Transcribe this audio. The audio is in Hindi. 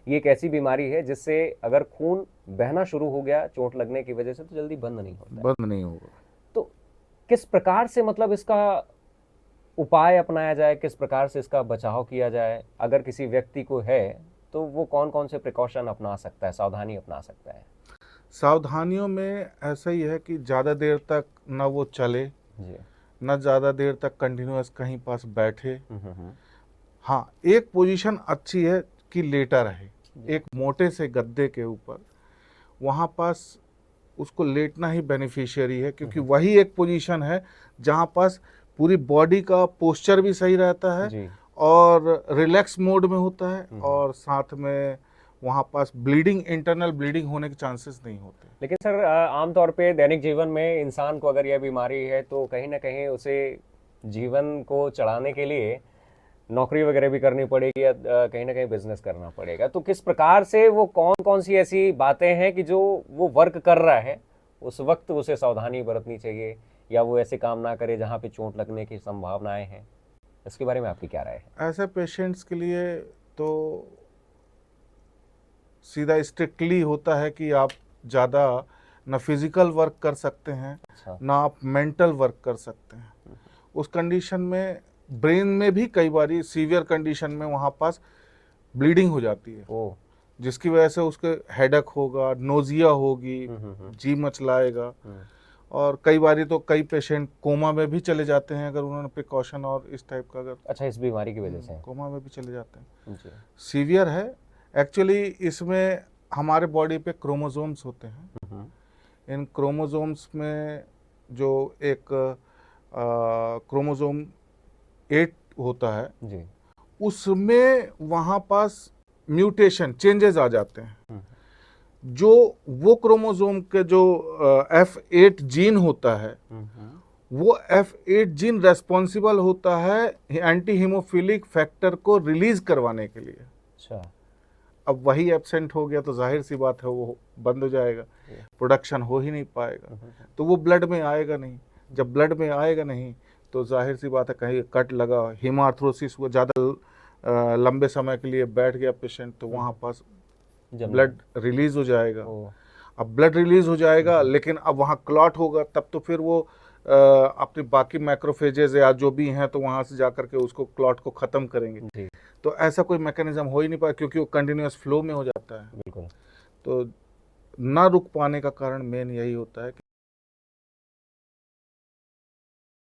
ये एक ऐसी बीमारी है जिससे अगर खून बहना शुरू हो गया चोट लगने की वजह से तो जल्दी बंद नहीं होता है। बंद नहीं होगा। तो किस प्रकार से मतलब इसका उपाय अपनाया जाए, किस प्रकार से इसका बचाव किया जाए, अगर किसी व्यक्ति को है तो वो कौन कौन से प्रिकॉशन अपना सकता है, सावधानी अपना सकता है? सावधानियों में ऐसा ही है कि ज़्यादा देर तक ना वो चले, जी। ना ज़्यादा देर तक कंटिन्यूअस कहीं पास बैठे। हम्म। हाँ, एक पोजीशन अच्छी है कि लेटा रहे एक मोटे से गद्दे के ऊपर, वहाँ पास उसको लेटना ही बेनिफिशियरी है, क्योंकि वही एक पोजीशन है जहाँ पास पूरी बॉडी का पोस्चर भी सही रहता है जी। और रिलैक्स मोड में होता है, और साथ में वहाँ पास ब्लीडिंग, इंटरनल ब्लीडिंग होने के चांसेस नहीं होते। लेकिन सर आमतौर पे दैनिक जीवन में इंसान को अगर यह बीमारी है तो कहीं ना कहीं उसे जीवन को चलाने के लिए नौकरी वगैरह भी करनी पड़ेगी या कहीं ना कहीं बिजनेस करना पड़ेगा। तो किस प्रकार से वो कौन कौन सी ऐसी बातें हैं कि जो वो वर्क कर रहा है उस वक्त उसे सावधानी बरतनी चाहिए, या वो ऐसे काम ना करे जहाँ पे चोट लगने की संभावनाएं हैं? इसके बारे में आपकी क्या राय है? ऐसे पेशेंट्स के लिए तो सीधा स्ट्रिक्टली होता है कि आप ज़्यादा ना फिजिकल वर्क कर सकते हैं, अच्छा। ना आप मेंटल वर्क कर सकते हैं। उस कंडीशन में ब्रेन में भी कई बार सीवियर कंडीशन में वहाँ पास ब्लीडिंग हो जाती है, ओ। जिसकी वजह से उसके हेडेक होगा, नोजिया होगी, जी मचलाएगा, और कई बार तो कई पेशेंट कोमा में भी चले जाते हैं अगर उन्होंने प्रिकॉशन और इस टाइप का अगर। अच्छा, इस बीमारी की वजह से? कोमा में भी चले जाते हैं। जी। सीवियर है एक्चुअली। इसमें हमारे बॉडी पे क्रोमोसोम्स होते हैं। इन क्रोमोसोम्स में जो एक क्रोमोसोम 8 होता है, जी। उसमें वहाँ पास म्यूटेशन, चेंजेस आ जाते हैं। जो वो क्रोमोसोम के जो F8 जीन होता है, वो F8 जीन रेस्पॉन्सिबल होता है एंटी हीमोफिलिक फैक्टर को रिलीज करवाने के लिए। अच्छा। अब वही एब्सेंट हो गया तो जाहिर सी बात है वो बंद हो जाएगा, प्रोडक्शन हो ही नहीं पाएगा, तो वो ब्लड में आएगा नहीं। जब ब्लड में आएगा नहीं तो जाहिर सी बात है कहीं कट लगा, हीमार्थ्रोसिस हुआ, ज़्यादा लंबे समय के लिए बैठ गया पेशेंट, तो वहाँ पास ब्लड रिलीज हो जाएगा। अब ब्लड रिलीज हो जाएगा लेकिन अब वहाँ क्लॉट होगा, तब तो फिर वो अपने बाकी मैक्रोफेजेस या जो भी हैं तो वहाँ से जाकर के उसको क्लॉट को ख़त्म करेंगे। तो ऐसा कोई मैकेनिज्म हो ही नहीं पाया क्योंकि वो कंटिन्यूअस फ्लो में हो जाता है। बिल्कुल। तो ना रुक पाने का कारण मेन यही होता है कि